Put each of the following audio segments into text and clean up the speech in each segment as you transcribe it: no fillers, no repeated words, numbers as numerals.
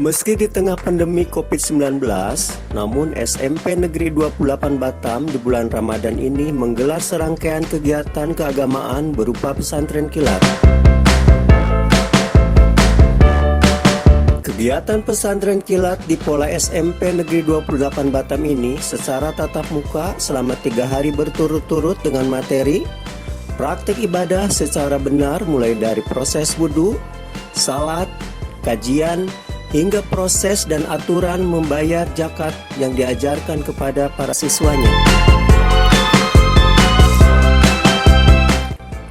Meski di tengah pandemi COVID-19, namun SMP Negeri 28 Batam di bulan Ramadan ini menggelar serangkaian kegiatan keagamaan berupa pesantren kilat. Kegiatan pesantren kilat di Pola SMP Negeri 28 Batam ini secara tatap muka selama 3 hari berturut-turut dengan materi, praktik ibadah secara benar mulai dari proses wudhu, salat, kajian, hingga proses dan aturan membayar zakat yang diajarkan kepada para siswanya.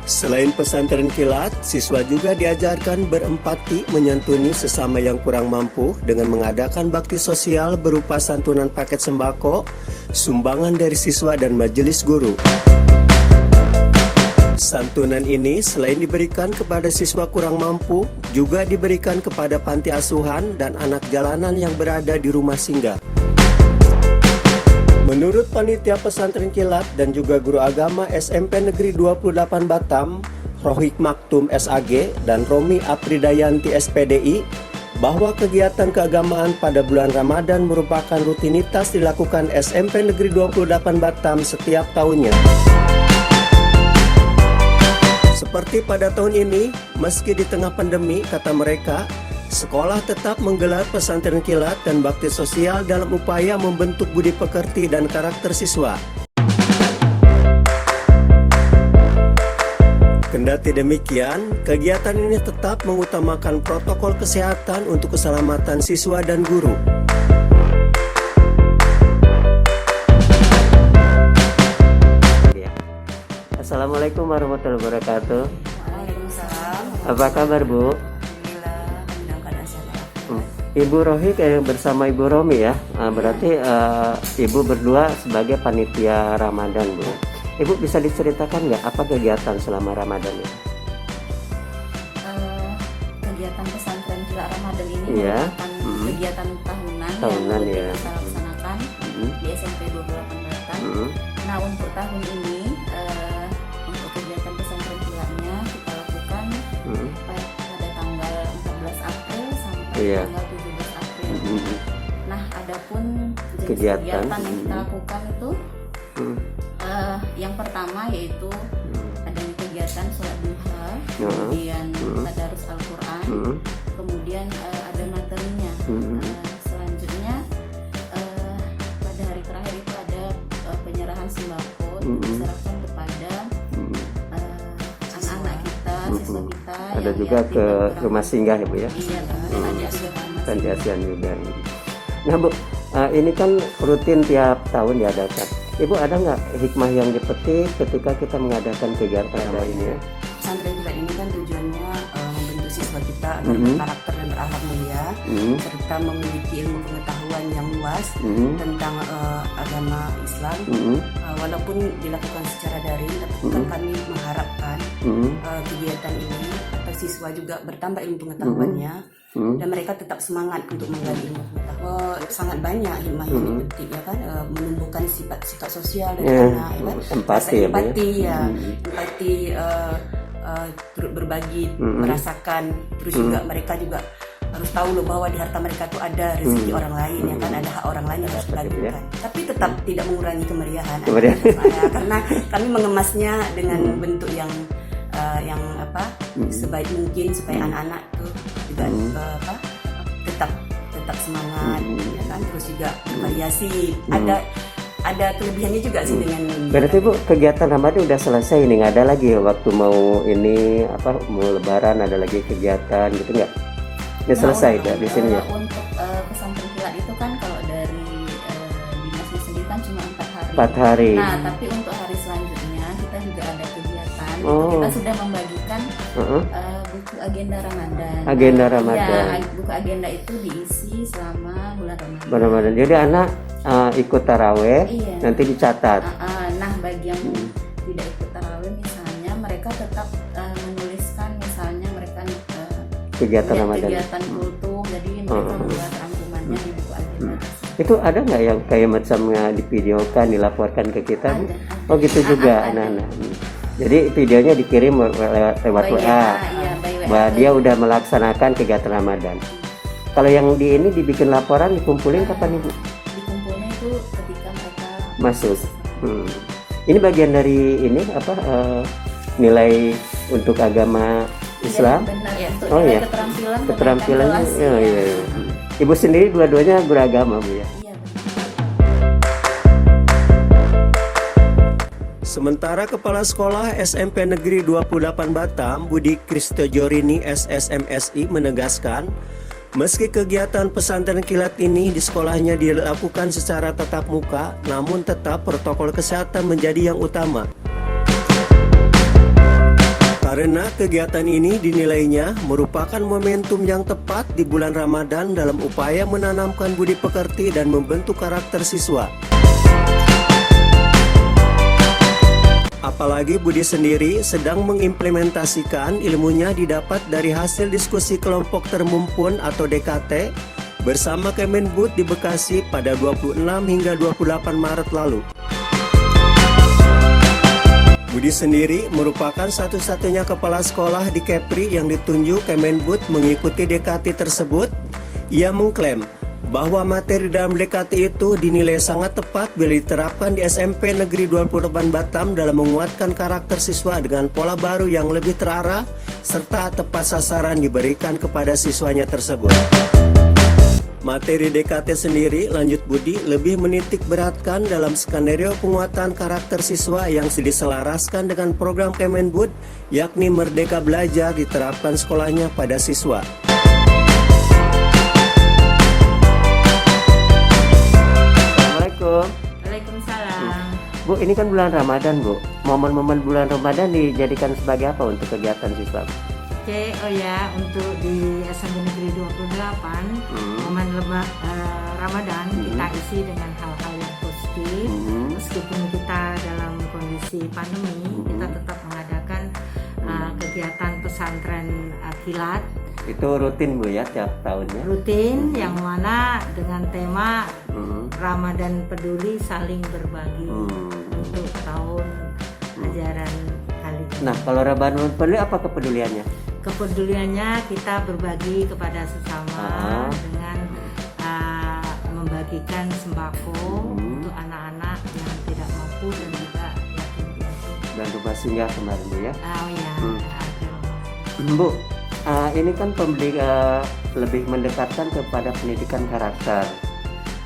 Selain pesantren kilat, siswa juga diajarkan berempati menyantuni sesama yang kurang mampu dengan mengadakan bakti sosial berupa santunan paket sembako, sumbangan dari siswa dan majelis guru. Santunan ini selain diberikan kepada siswa kurang mampu, juga diberikan kepada panti asuhan dan anak jalanan yang berada di rumah singgah. Menurut panitia pesantren kilat dan juga guru agama SMP Negeri 28 Batam, Rohik Maktum SAG dan Romi Apridayanti SPDI, bahwa kegiatan keagamaan pada bulan Ramadan merupakan rutinitas dilakukan SMP Negeri 28 Batam setiap tahunnya. Seperti pada tahun ini, meski di tengah pandemi, kata mereka, sekolah tetap menggelar pesantren kilat dan bakti sosial dalam upaya membentuk budi pekerti dan karakter siswa. Kendati demikian, kegiatan ini tetap mengutamakan protokol kesehatan untuk keselamatan siswa dan guru. Assalamualaikum warahmatullahi wabarakatuh. Waalaikumsalam. Apa kabar, Bu? Alhamdulillah, dalam keadaan sehat. Ibu Rohik bersama Ibu Romi ya. Berarti Ibu berdua sebagai panitia Ramadan, Bu. Ibu bisa diceritakan nggak apa kegiatan selama Ramadan ya? Kegiatan pesantren kilat Ramadan ini Iya. merupakan kegiatan tahunan Tahunan, yang ya. kita laksanakan di SMP 28 Batam. Nah, untuk tahun ini untuk kegiatan pesantren kilatnya kita lakukan pada tanggal 14 April sampai Iya. tanggal 17 April. Nah, adapun jenis Kegiatan. kegiatan yang kita lakukan itu yang pertama yaitu adanya kegiatan sholat duha, kemudian tadarus Al-Quran, kemudian ada materinya. Selanjutnya pada hari terakhir itu ada penyerahan sembako diserahkan kepada anak-anak kita, siswa kita. Ada yang juga yatim ke dan kurang rumah singgah ya, Bu ya? Iya, panti asuhan Panti asuhan juga. Nah, Bu, ini kan rutin tiap tahun diadakan. Ibu ada nggak hikmah yang dipetik ketika kita mengadakan kegiatan ini ya? Pesantren kilat ini kan tujuannya membentuk siswa kita agar berkarakter dan berakhlak mulia, serta memiliki ilmu pengetahuan yang luas tentang agama Islam. Walaupun dilakukan secara daring, tapi kan kami mengharapkan kegiatan ini atau siswa juga bertambah ilmu pengetahuannya dan mereka tetap semangat untuk menggali ilmu pengetahuan. Sangat banyak hikmah yang dipetik ya kan, menumbuhkan sifat sosial dari anak ya kan, empati turut berbagi, merasakan, terus juga mereka juga harus tahu loh bahwa di harta mereka tuh ada rezeki orang lain ya kan, ada hak orang lain yang harus dilakukan. Tapi tetap tidak mengurangi kemeriahan. Karena kami mengemasnya dengan bentuk yang sebaik mungkin supaya anak-anak tuh juga tetap semangat ya kan, terus juga variasi. Ada kelebihannya juga sih dengan ini. Berarti Bu, kegiatan Ramadan udah selesai nih, nggak ada lagi waktu mau ini mau Lebaran ada lagi kegiatan gitu nggak? Ya selesai dah di sini ya. Untuk pesantren kilat itu kan kalau dari dinasnya sendiri kan cuma 4 hari. 4 hari. Nah, tapi untuk hari selanjutnya kita juga ada kegiatan. Kita sudah membagikan buku agenda Ramadan. Agenda Ramadan. Ya, buku agenda itu diisi selama bulan Ramadan. Ramadan. Jadi anak ikut taraweh, nanti dicatat. Nah, bagi yang tidak ikut taraweh misalnya, mereka tetap menuliskan misalnya mereka kegiatan Ramadan. Kegiatan kultum, jadi mereka membuat rangkumannya di buku agenda. Itu ada nggak yang kayak macamnya divideokan, dilaporkan ke kita? Ada. Oh gitu juga anak-anak. Jadi videonya dikirim lewat WA. Iya, by WA. Bahwa dia udah melaksanakan kegiatan Ramadan. Kalau yang di ini dibikin laporan, dikumpulin kapan Ibu? Dikumpulnya itu ketika mereka Masuk. Ini bagian dari ini apa nilai untuk agama Islam? benar ya, untuk Oh nilai iya. keterampilan Keterampilannya. kenaikan kelas. Oh, iya. Ibu sendiri dua-duanya beragama Bu ya? Iya, benar. Sementara Kepala Sekolah SMP Negeri 28 Batam, Budi Kristojorini SSMSI menegaskan, meski kegiatan pesantren kilat ini di sekolahnya dilakukan secara tatap muka, namun tetap protokol kesehatan menjadi yang utama. Karena kegiatan ini dinilainya merupakan momentum yang tepat di bulan Ramadan dalam upaya menanamkan budi pekerti dan membentuk karakter siswa. Apalagi Budi sendiri sedang mengimplementasikan ilmunya didapat dari hasil diskusi kelompok termumpun atau DKT bersama Kemendikbud di Bekasi pada 26 hingga 28 Maret lalu. Budi sendiri merupakan satu-satunya kepala sekolah di Kepri yang ditunjuk Kemendikbud mengikuti DKT tersebut. Ia mengklaim bahwa materi dalam DKT itu dinilai sangat tepat bila diterapkan di SMP Negeri 28 Batam dalam menguatkan karakter siswa dengan pola baru yang lebih terarah serta tepat sasaran diberikan kepada siswanya tersebut. Materi DKT sendiri, lanjut Budi, lebih menitik beratkan dalam skenario penguatan karakter siswa yang diselaraskan dengan program Kemendikbud, yakni Merdeka Belajar diterapkan sekolahnya pada siswa. Assalamualaikum. Waalaikumsalam. Bu, ini kan bulan Ramadan Bu. Momen-momen bulan Ramadan dijadikan sebagai apa untuk kegiatan siswa? Oke, oh ya, untuk di SMP Negeri 28 momen Ramadan kita isi dengan hal-hal yang positif. Meskipun kita dalam kondisi pandemi, kita tetap mengadakan kegiatan pesantren kilat. Itu rutin Bu ya tiap tahunnya? Rutin, yang mana dengan tema Ramadan Peduli Saling Berbagi untuk tahun ajaran kali ini. Nah, kalau Ramadan peduli apa kepeduliannya? Kepeduliannya kita berbagi kepada sesama dengan membagikan sembako untuk anak-anak yang tidak mampu dan juga yatim piatu. Dan rumah singgah kemarin Bu ya? Oh ya, Bu, ini kan lebih mendekatkan kepada pendidikan karakter.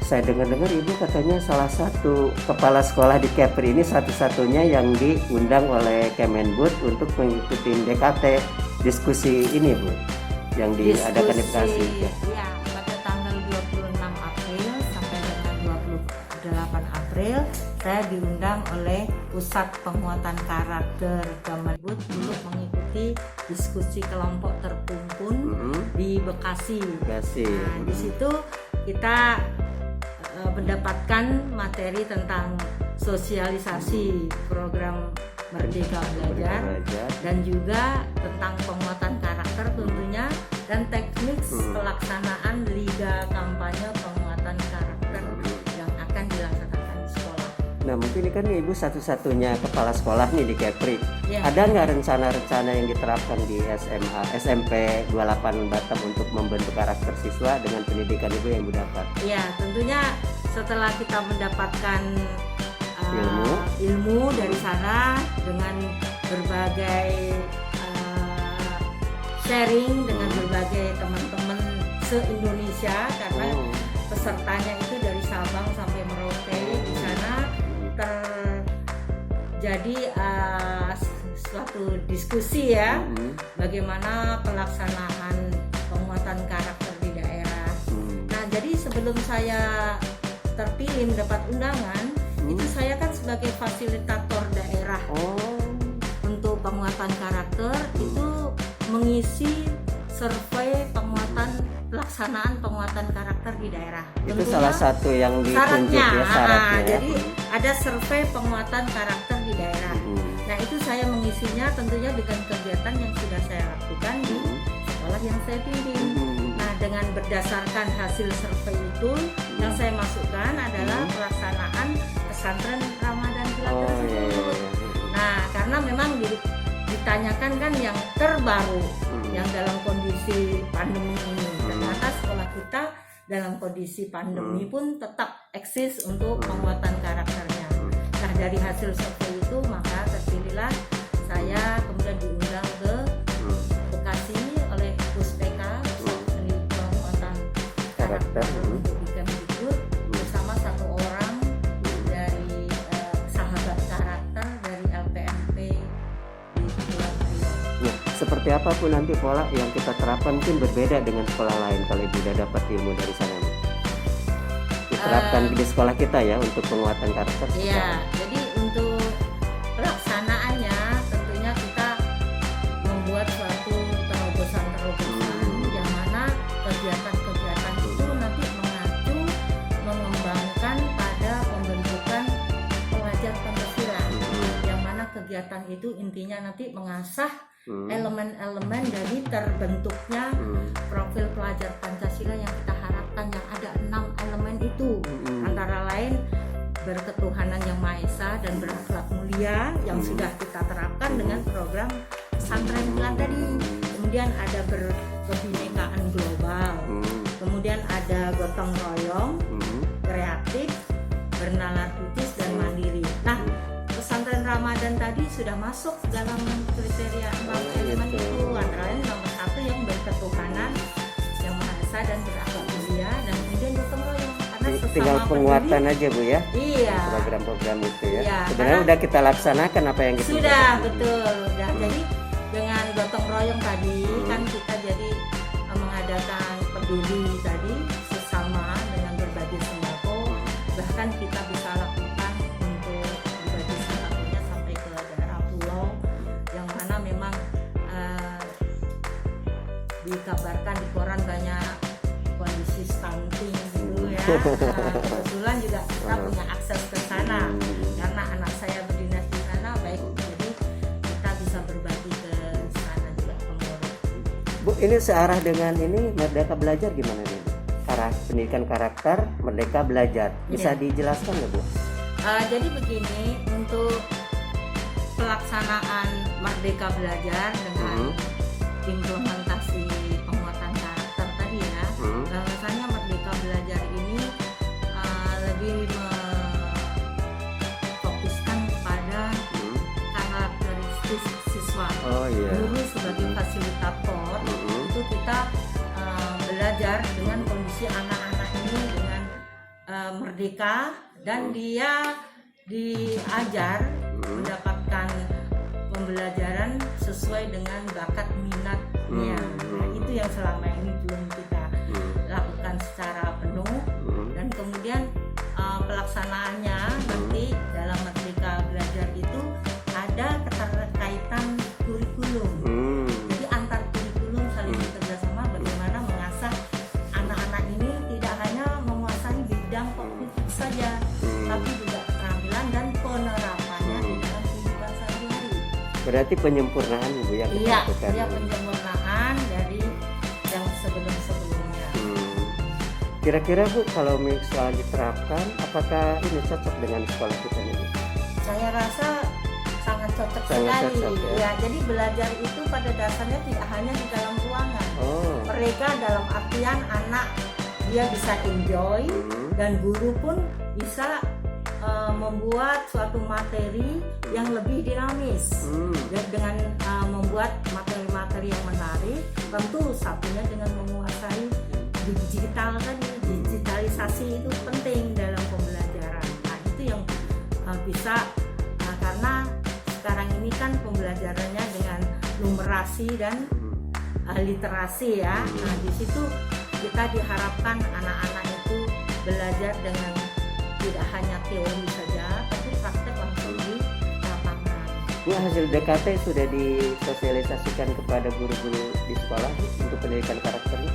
Saya dengar-dengar Ibu katanya salah satu kepala sekolah di Kepri ini satu-satunya yang diundang oleh Kemendikbud untuk mengikuti DKT diskusi ini Bu, yang diadakan di Bekasi. Ya, pada tanggal 26 April sampai dengan 28 April saya diundang oleh Pusat Penguatan Karakter Kemendikbud untuk mengikuti diskusi kelompok terkumpul di Bekasi. Nah, di situ kita mendapatkan materi tentang sosialisasi program Merdeka Belajar dan juga tentang penguatan karakter tentunya dan teknik pelaksanaan liga kampanye penguatan karakter yang akan dilaksanakan di sekolah. Nah, mungkin ini kan Ibu satu-satunya kepala sekolah nih di Kepri. Ya. Ada nggak rencana-rencana yang diterapkan di SMP 28 Batam untuk membentuk karakter siswa dengan pendidikan Ibu yang Ibu dapat? Ya, tentunya setelah kita mendapatkan ilmu dari sana dengan berbagai sharing dengan berbagai teman-teman se-Indonesia karena pesertanya itu dari Sabang sampai Merauke. Di sana terjadi suatu diskusi ya, bagaimana pelaksanaan penguatan karakter di daerah. Nah, jadi sebelum saya terpilih mendapat undangan, itu saya kan sebagai fasilitator daerah untuk penguatan karakter itu mengisi survei pelaksanaan penguatan karakter di daerah. Itu Tentunya salah satu yang ditunjuk ya syaratnya. Jadi ada survei penguatan karakter di daerah. Nah, itu saya mengisinya tentunya dengan kegiatan yang sudah saya lakukan di sekolah yang saya pimpin. Nah, dengan berdasarkan hasil survei itu yang saya masukkan adalah pelaksanaan pesantren Ramadan kilat tersebut. Nah, karena memang ditanyakan kan yang terbaru yang dalam kondisi pandemi ini, ternyata sekolah kita dalam kondisi pandemi pun tetap eksis untuk penguatan karakternya. Nah, dari hasil survei itu maka terpilihlah saya kemudian diundang ke Bekasi oleh Puspeka, penguatan karakter untuk di Kemdikbud, bersama satu orang dari sahabat karakter dari LPMP di Kepulauan Riau. Nah, seperti apapun nanti pola yang kita terapkan mungkin berbeda dengan sekolah lain kalau Ibu udah dapat ilmu dari sana. Diterapkan di sekolah kita ya untuk penguatan karakter. Iya, jadi untuk pelaksanaannya tentunya kita membuat suatu terobosan-terobosan yang mana kegiatan-kegiatan itu nanti mengacu mengembangkan pada pembentukan pelajar Pancasila, yang mana kegiatan itu intinya nanti mengasah elemen-elemen dari terbentuknya profil pelajar Pancasila yang kita harapkan, yang ada 6 elemen itu, antara lain berketuhanan yang Maha Esa dan berakhlak mulia yang sudah kita terapkan dengan program pesantren kilat tadi. Kemudian ada berkebinekaan global, kemudian ada gotong royong, kreatif, bernalar kritis dan mandiri. Nah, pesantren Ramadan tadi sudah masuk dalam kriteria 6 elemen itu, antara lain nomor 1 yang berketuhanan yang Maha Esa dan berakhlak mulia, dan kemudian gotong royong. Tinggal penguatan aja Bu ya. Iya. Program-program itu ya. Iya, Sebenarnya udah kita laksanakan apa yang kita sudah betul. Udah. Jadi dengan gotong royong tadi kan kita jadi mengadakan peduli tadi sesama dengan berbagi sembako, bahkan kita bisa lakukan untuk berbagi sembakonya sampai ke daerah pulau yang mana memang dikabarkan di koran banyak kondisi stunting dulu ya. Kebetulan juga kita punya akses ke sana karena anak saya berdinas di sana, baik, jadi kita bisa berbagi ke sana juga pengurus. Bu, ini searah dengan ini Merdeka Belajar gimana nih? Arah pendidikan karakter Merdeka Belajar. Bisa dijelaskan nggak Bu? Jadi begini, untuk pelaksanaan Merdeka Belajar dengan implementasi penguatan karakter tadi ya, bahwasanya Merdeka Belajar ini lebih memfokuskan kepada karakteristik siswa. Guru sebagai fasilitator itu kita belajar dengan kondisi anak-anak ini dengan merdeka, dan dia diajar mendapatkan pembelajaran sesuai dengan bakat minatnya. Nah, itu yang selama ini belum kita lakukan secara penuh, dan kemudian pelaksanaannya nanti dalam Merdeka Belajar itu ada keterkaitan kurikulum. Jadi antar kurikulum saling bekerja sama bagaimana mengasah anak-anak ini tidak hanya menguasai bidang kognitif saja, tapi juga keterampilan dan penerapannya di dalam kehidupan sehari-hari. Berarti penyempurnaan Bu yang kita lakukan. Iya, penyempurnaan dari yang sebelum-sebelumnya. Kira-kira Bu, kalau misalnya diterapkan, apakah ini cocok dengan sekolah kita ini? Saya rasa sangat cocok Sangat sekali. cocok, ya. Ya, jadi belajar itu pada dasarnya tidak hanya di dalam ruangan. Mereka dalam artian anak dia bisa enjoy, dan guru pun bisa membuat suatu materi yang lebih dinamis dengan membuat materi-materi yang menarik. Tentu satunya dengan menguasai digital tadi, digitalisasi itu penting dalam pembelajaran. Nah, itu yang bisa karena sekarang ini kan pembelajarannya dengan numerasi dan literasi ya. Nah, di situ kita diharapkan anak-anak itu belajar dengan tidak hanya teori saja, tapi praktek langsung di lapangan. Bu, hasil DKT sudah disosialisasikan kepada guru-guru di sekolah untuk pendidikan karakternya?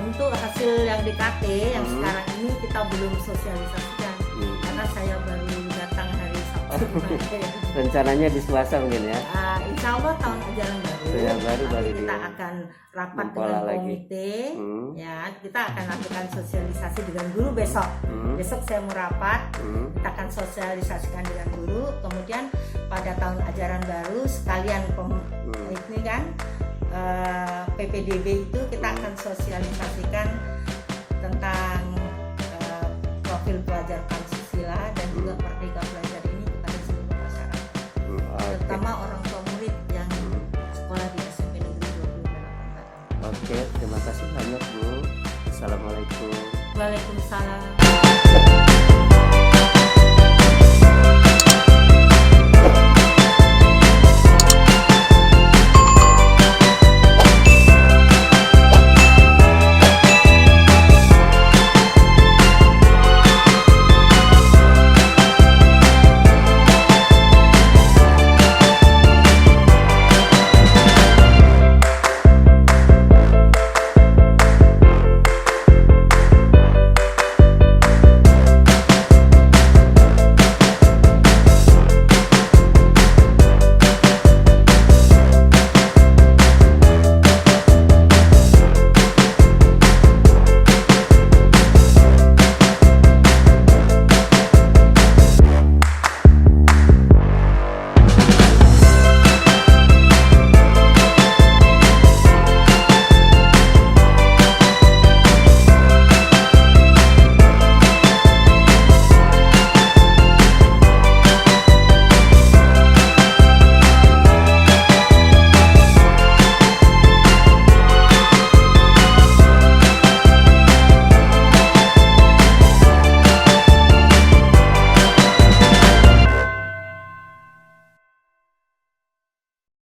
Untuk hasil yang DKT yang sekarang ini kita belum sosialisasikan karena saya baru datang hari Sabtu kemarin. Rencananya di Selasa mungkin ya? Insya Allah tahun ajaran baru. Nanti kita akan rapat dengan komite, ya kita akan lakukan sosialisasi dengan guru besok. Besok saya mau rapat, kita akan sosialisasikan dengan guru. Kemudian pada tahun ajaran baru sekalian ini kan PPDB itu kita akan sosialisasikan Waalaikumsalam.